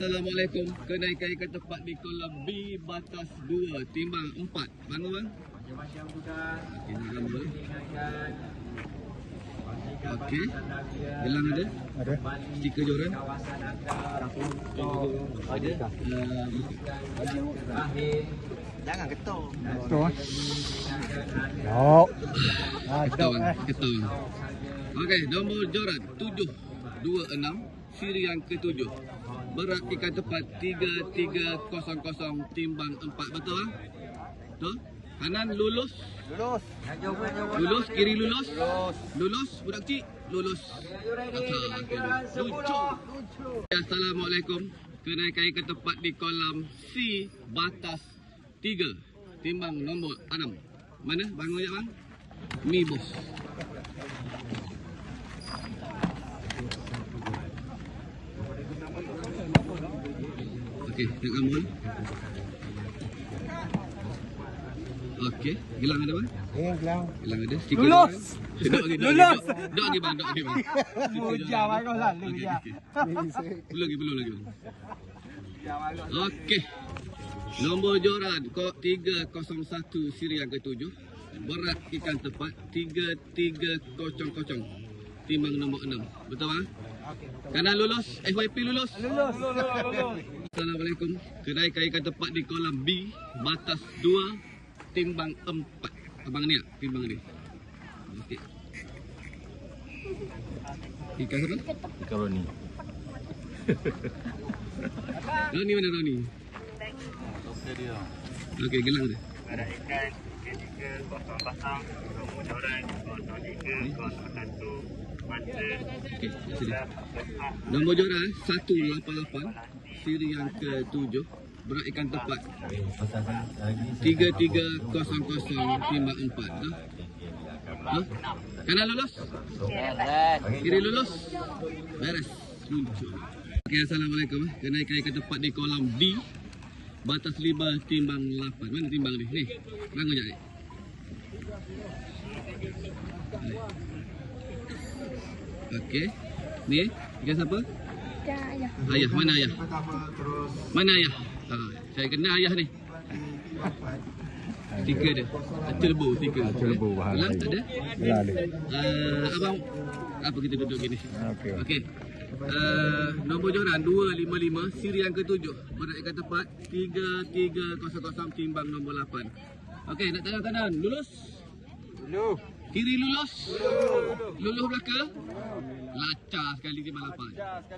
Assalamualaikum. Kenaikan ikan tepat di kolam B batas 2 timbang 4. Bangun bang. Macam-macam juga. Okey, nak gambar. Ingatkan. Okey. Gelang ada? Ada. Stiker joran? Kawasan anda. Ada. Terakhir. Jangan ketuk. Betul. Yok. Ketong. Ketong. Okey, nombor joran 726. Siri yang ke-7. Berat ikan tepat 3300 timbang 4. Betul bang? Betul? Kanan lulus. Lulus. Lulus, kiri lulus. Lulus. Lulus, budak kecil. Lulus. Lucu. Assalamualaikum. Kenaikan ikan tepat di kolam C batas 3 timbang nombor 6. Mana? Bangun je bang. Mi bos. Okey, nak ambil. Okey, gelang ada bang? Gelang. Gelang ada. Stiker Lulus. Duduk lagi. Lulus. Duduk lagi bang, duduk lagi bang. Mujah bang kau selalu je. Belum lagi. Okey. Nombor joran kod 301 siri yang ke-7. Berat ikan tepat 3300 timbang nombor 6. Betul bang? Kanan lulus, FYP lulus. Lulus. Assalamualaikum. Kenaikan ikan tepat di kolam B batas 2 timbang 4. Abang ni timbang ni. Okey. Ikan apa? Ikan Roni. Roni mana Roni? Okey, gelang dia. Ada ikan 3300 kemudian 0301 mata Okey, sini. Nombor joran 188 siri yang ke-7. Berat ikan tepat 3300 timbang 4. Dah? Huh? Kanan lulus? Kiri lulus? Beres. Lucu. Okey, Assalamualaikum. Kenaikan ikan tepat di kolam D batas 5 timbang 8. Mana timbang ni? Ni. Bangun je ni. Okey. Ni ikan siapa? Ayah. Ayah. Mana ayah? Mana ayah? Ha, saya kenal ayah ni. Stiker dia. Turbo stiker. Turbo bahan. Gelang tak ada? Gelang ada. Abang, apa kita duduk gini? Okey. Okey. Nombor joran 255 siri yang ke-7. Berat ikan tepat 3300 timbang nombor 8. Okey, nak tengok kanan. Lulus? Lulus. Kiri lulus? Lulus belakang? Lacar sekali timbang 8.